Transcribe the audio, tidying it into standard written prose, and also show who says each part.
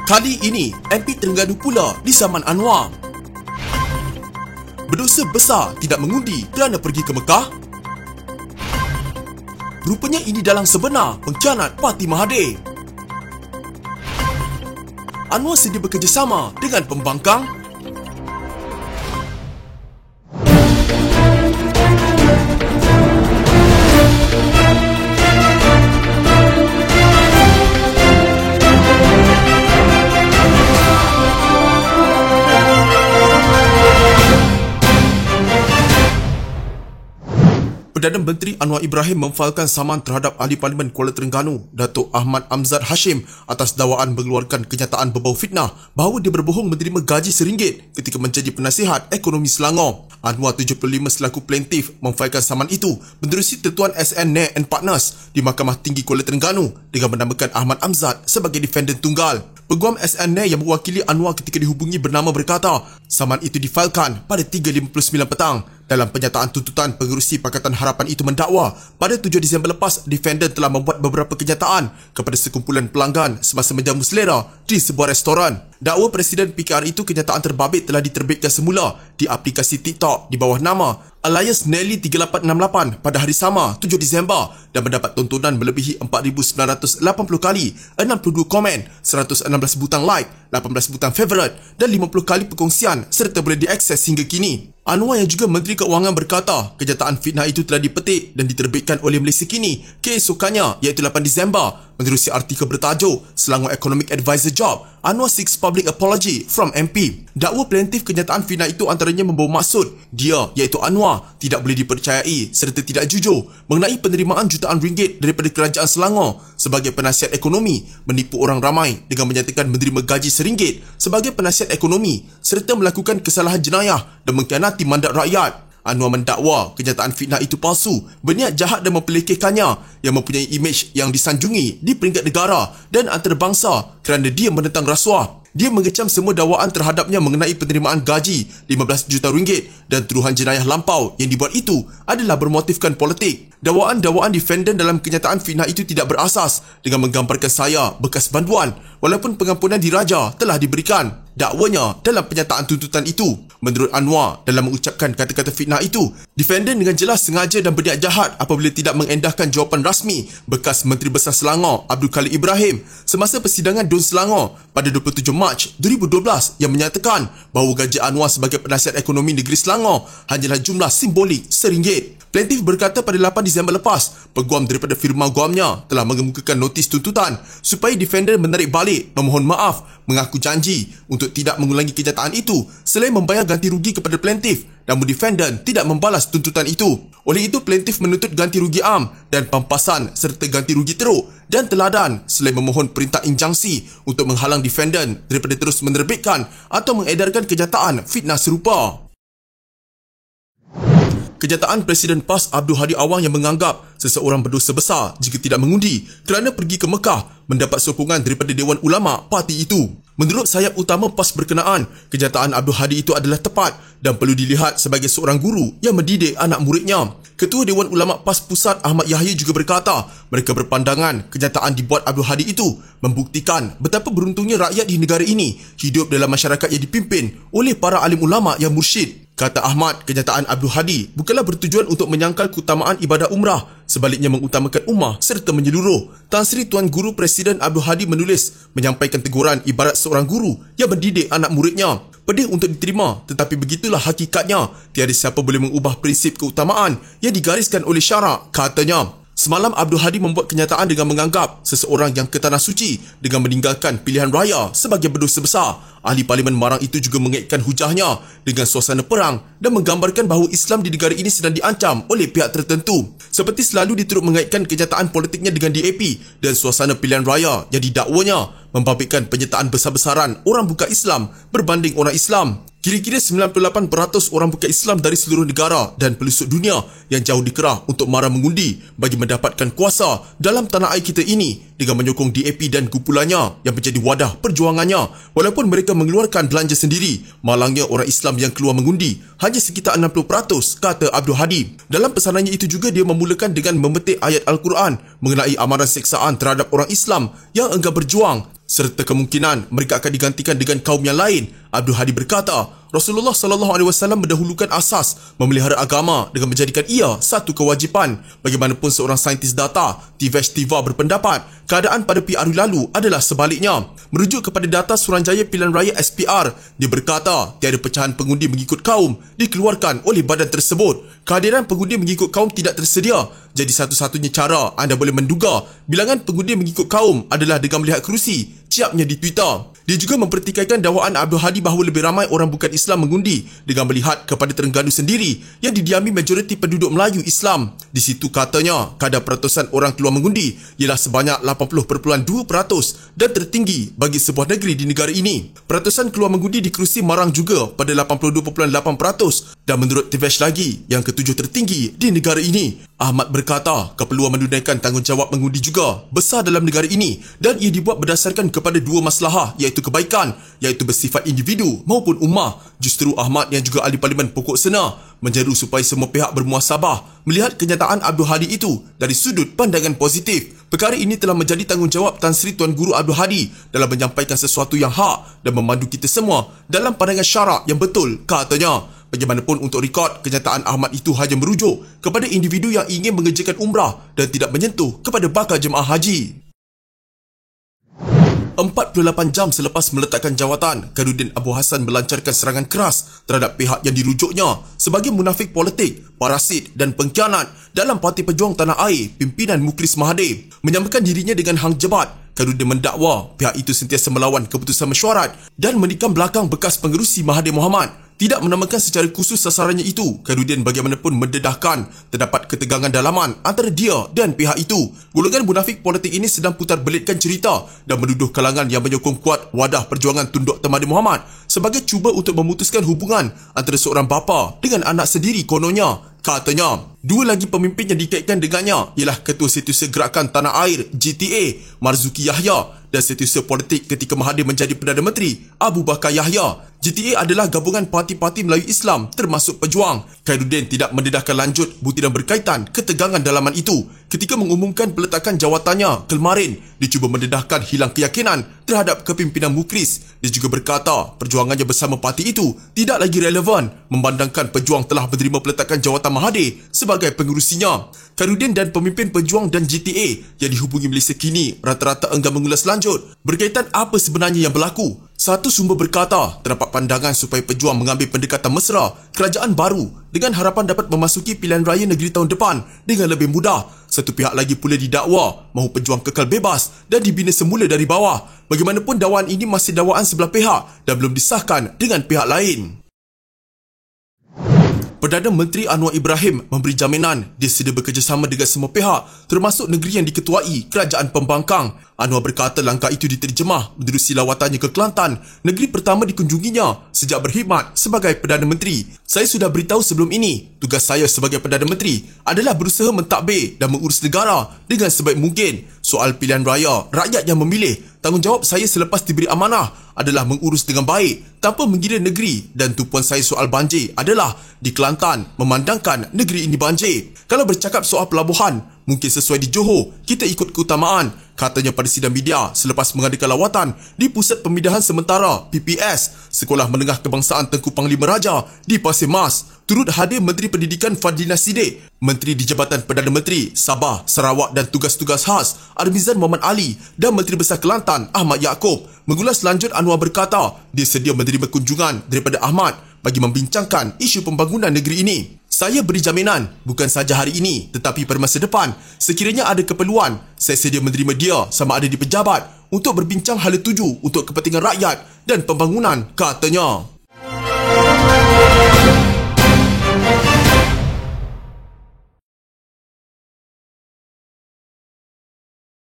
Speaker 1: Kali ini, MP Terengganu pula di zaman Anwar. Berdosa besar tidak mengundi kerana pergi ke Mekah? Rupanya ini dalang sebenar pengkhianat Parti Mahathir. Anwar sedia bekerjasama dengan pembangkang? Perdana Menteri Anwar Ibrahim memfailkan saman terhadap Ahli Parlimen Kuala Terengganu, Datuk Ahmad Amzad Hashim atas dakwaan mengeluarkan kenyataan berbau fitnah bahawa dia berbohong menerima gaji RM1 ketika menjadi penasihat ekonomi Selangor. Anwar 75 selaku plaintiff memfailkan saman itu menerusi Tertuan SN Nair and Partners di Mahkamah Tinggi Kuala Terengganu dengan menamakan Ahmad Amzad sebagai defendant tunggal. Peguam SN Nair yang mewakili Anwar ketika dihubungi bernama berkata, saman itu difailkan pada 3.59 petang. Dalam penyataan tuntutan, pengerusi Pakatan Harapan itu mendakwa pada 7 Disember lepas, defendant telah membuat beberapa kenyataan kepada sekumpulan pelanggan semasa menjamu selera di sebuah restoran. Dakwa Presiden PKR itu kenyataan terbabit telah diterbitkan semula di aplikasi TikTok di bawah nama Alias Nelly 3868 pada hari sama 7 Disember dan mendapat tontonan melebihi 4,980 kali, 62 komen, 116 butang like, 18 butang favourite dan 50 kali perkongsian serta boleh diakses hingga kini. Anwar yang juga Menteri Keuangan berkata kenyataan fitnah itu telah dipetik dan diterbitkan oleh Malaysia Kini keesokannya iaitu 8 Disember. Menerusi artikel bertajuk Selangor Economic Advisor Job, Anwar seeks public apology from MP. Dakwa plaintiff kenyataan fitnah itu antaranya membawa maksud dia iaitu Anwar tidak boleh dipercayai serta tidak jujur mengenai penerimaan jutaan ringgit daripada Kerajaan Selangor sebagai penasihat ekonomi, menipu orang ramai dengan menyatakan menerima gaji RM1 sebagai penasihat ekonomi serta melakukan kesalahan jenayah dan mengkhianati mandat rakyat. Anwar mendakwa kenyataan fitnah itu palsu, berniat jahat dan mempelekehkannya yang mempunyai imej yang disanjungi di peringkat negara dan antarabangsa kerana dia menentang rasuah. Dia mengecam semua dakwaan terhadapnya mengenai penerimaan gaji RM15 juta dan tuduhan jenayah lampau yang dibuat itu adalah bermotifkan politik. Dakwaan-dakwaan defendant dalam kenyataan fitnah itu tidak berasas dengan menggambarkan saya bekas banduan walaupun pengampunan diraja telah diberikan. Dakwanya dalam penyataan tuntutan itu. Menurut Anwar, dalam mengucapkan kata-kata fitnah itu, defendant dengan jelas sengaja dan berniat jahat apabila tidak mengendahkan jawapan rasmi bekas Menteri Besar Selangor Abdul Khalid Ibrahim semasa persidangan DUN Selangor pada 27 Mac 2012 yang menyatakan bahawa gaji Anwar sebagai penasihat ekonomi negeri Selangor hanyalah jumlah simbolik RM1. Plaintiff berkata pada 8 Disember lepas, peguam daripada firma guamnya telah mengemukakan notis tuntutan supaya defendant menarik balik, memohon maaf, mengaku janji untuk tidak mengulangi kenyataan itu selain membayar ganti rugi kepada plaintiff. Namun defendant tidak membalas tuntutan itu. Oleh itu, plaintiff menuntut ganti rugi am dan pampasan serta ganti rugi teruk dan teladan selain memohon perintah injangsi untuk menghalang defendant daripada terus menerbitkan atau mengedarkan kenyataan fitnah serupa. Kenyataan Presiden PAS Abdul Hadi Awang yang menganggap seseorang berdosa besar jika tidak mengundi kerana pergi ke Mekah mendapat sokongan daripada Dewan Ulama parti itu. Menurut sayap utama PAS berkenaan, kenyataan Abdul Hadi itu adalah tepat dan perlu dilihat sebagai seorang guru yang mendidik anak muridnya. Ketua Dewan Ulama PAS Pusat Ahmad Yahya juga berkata, mereka berpandangan kenyataan dibuat Abdul Hadi itu membuktikan betapa beruntungnya rakyat di negara ini hidup dalam masyarakat yang dipimpin oleh para alim ulama yang mursyid. Kata Ahmad, kenyataan Abdul Hadi bukanlah bertujuan untuk menyangkal keutamaan ibadah umrah, sebaliknya mengutamakan ummah serta menyeluruh. Tan Sri Tuan Guru Presiden Abdul Hadi menulis, menyampaikan teguran ibarat seorang guru yang mendidik anak muridnya. Pedih untuk diterima, tetapi begitulah hakikatnya. Tiada siapa boleh mengubah prinsip keutamaan yang digariskan oleh syarak, katanya. Semalam Abdul Hadi membuat kenyataan dengan menganggap seseorang yang ke tanah suci dengan meninggalkan pilihan raya sebagai berdosa besar. Ahli Parlimen Marang itu juga mengaitkan hujahnya dengan suasana perang dan menggambarkan bahawa Islam di negara ini sedang diancam oleh pihak tertentu. Seperti selalu diturut mengaitkan kenyataan politiknya dengan DAP dan suasana pilihan raya yang didakwanya membabitkan penyertaan besar-besaran orang bukan Islam berbanding orang Islam. Kira-kira 98% orang bukan Islam dari seluruh negara dan pelosok dunia yang jauh dikerah untuk mara mengundi bagi mendapatkan kuasa dalam tanah air kita ini dengan menyokong DAP dan kumpulannya yang menjadi wadah perjuangannya. Walaupun mereka mengeluarkan belanja sendiri, malangnya orang Islam yang keluar mengundi hanya sekitar 60%, kata Abdul Hadi. Dalam pesanannya itu juga dia memulakan dengan memetik ayat Al-Quran mengenai amaran seksaan terhadap orang Islam yang enggan berjuang serta kemungkinan mereka akan digantikan dengan kaum yang lain. Abdul Hadi berkata, Rasulullah SAW mendahulukan asas memelihara agama dengan menjadikan ia satu kewajipan. Bagaimanapun seorang saintis data, Tivesh Tiva berpendapat, keadaan pada PRU lalu adalah sebaliknya. Merujuk kepada data Suruhanjaya Pilihan Raya SPR, dia berkata, tiada pecahan pengundi mengikut kaum dikeluarkan oleh badan tersebut. Kehadiran pengundi mengikut kaum tidak tersedia. Jadi satu-satunya cara anda boleh menduga bilangan pengundi mengikut kaum adalah dengan melihat kerusi, ciapnya di Twitter. Dia juga mempertikaikan dakwaan Abdul Hadi bahawa lebih ramai orang bukan Islam mengundi dengan melihat kepada Terengganu sendiri yang didiami majoriti penduduk Melayu Islam. Di situ katanya, kadar peratusan orang keluar mengundi ialah sebanyak 80.2% dan tertinggi bagi sebuah negeri di negara ini. Peratusan keluar mengundi di kerusi Marang juga pada 82.8% dan menurut Tivesh lagi yang ketujuh tertinggi di negara ini. Ahmad berkata, keperluan menunaikan tanggungjawab mengundi juga besar dalam negara ini dan ia dibuat berdasarkan kepada dua masalah, iaitu kebaikan, iaitu bersifat individu maupun ummah. Justru Ahmad yang juga ahli parlimen pokok sena menjeru supaya semua pihak bermuasabah melihat kenyataan Abdul Hadi itu dari sudut pandangan positif. Perkara ini telah menjadi tanggungjawab Tan Sri Tuan Guru Abdul Hadi dalam menyampaikan sesuatu yang hak dan memandu kita semua dalam pandangan syarak yang betul, katanya. Bagaimanapun untuk rekod, kenyataan Ahmad itu hanya merujuk kepada individu yang ingin mengerjakan umrah dan tidak menyentuh kepada bakal jemaah haji. 48 jam selepas meletakkan jawatan, Khairuddin Abu Hassan melancarkan serangan keras terhadap pihak yang dirujuknya sebagai munafik politik, parasit dan pengkhianat dalam Parti Pejuang Tanah Air pimpinan Mukhlis Mahathir. Menyamakan dirinya dengan Hang Jebat, Khairuddin mendakwa pihak itu sentiasa melawan keputusan mesyuarat dan menikam belakang bekas pengerusi Mahathir Mohamad. Tidak menamakan secara khusus sasarannya itu, Khairuddin bagaimanapun mendedahkan terdapat ketegangan dalaman antara dia dan pihak itu. Golongan munafik politik ini sedang putar belitkan cerita dan menuduh kalangan yang menyokong kuat wadah perjuangan tunduk Mahathir Mohamad sebagai cuba untuk memutuskan hubungan antara seorang bapa dengan anak sendiri kononnya. Katanya, dua lagi pemimpin yang dikaitkan dengannya ialah Ketua Setiausaha Gerakan Tanah Air GTA Marzuki Yahya dan Setiausaha Politik ketika Mahathir menjadi Perdana Menteri Abu Bakar Yahya. GTA adalah gabungan parti-parti Melayu Islam termasuk Pejuang. Khairuddin tidak mendedahkan lanjut butiran berkaitan ketegangan dalaman itu. Ketika mengumumkan peletakan jawatannya kemarin, dia cuba mendedahkan hilang keyakinan terhadap kepimpinan Mukhlis. Dia juga berkata perjuangannya bersama parti itu tidak lagi relevan memandangkan Pejuang telah menerima peletakan jawatan Mahathir sebagai pengurusinya. Khairuddin dan pemimpin Pejuang dan GTA yang dihubungi Malaysia kini rata-rata enggan mengulas lanjut berkaitan apa sebenarnya yang berlaku. Satu sumber berkata, terdapat pandangan supaya Pejuang mengambil pendekatan mesra kerajaan baru dengan harapan dapat memasuki pilihan raya negeri tahun depan dengan lebih mudah. Satu pihak lagi pula didakwa mahu Pejuang kekal bebas dan dibina semula dari bawah. Bagaimanapun dakwaan ini masih dakwaan sebelah pihak dan belum disahkan dengan pihak lain. Perdana Menteri Anwar Ibrahim memberi jaminan dia sedia bekerjasama dengan semua pihak termasuk negeri yang diketuai Kerajaan Pembangkang. Anwar berkata langkah itu diterjemah menerusi lawatannya ke Kelantan, negeri pertama dikunjunginya sejak berkhidmat sebagai Perdana Menteri. Saya sudah beritahu sebelum ini, tugas saya sebagai Perdana Menteri adalah berusaha mentadbir dan mengurus negara dengan sebaik mungkin. Soal pilihan raya, rakyat yang memilih. Tanggungjawab saya selepas diberi amanah adalah mengurus dengan baik tanpa mengira negeri, dan tumpuan saya soal banjir adalah di Kelantan memandangkan negeri ini banjir. Kalau bercakap soal pelabuhan, mungkin sesuai di Johor, kita ikut keutamaan, katanya pada sidang media selepas mengadakan lawatan di Pusat Pemindahan Sementara PPS Sekolah Menengah Kebangsaan Tengku Panglima Raja di Pasir Mas. Turut hadir Menteri Pendidikan Fadlina Siddiq, Menteri di Jabatan Perdana Menteri Sabah, Sarawak dan Tugas-Tugas Khas Armizan Muhammad Ali dan Menteri Besar Kelantan Ahmad Yaakob. Mengulas lanjut, Anwar berkata dia sedia menerima kunjungan daripada Ahmad bagi membincangkan isu pembangunan negeri ini. Saya beri jaminan bukan saja hari ini tetapi pada masa depan sekiranya ada keperluan, saya sedia menerima dia sama ada di pejabat untuk berbincang hala tuju untuk kepentingan rakyat dan pembangunan, katanya.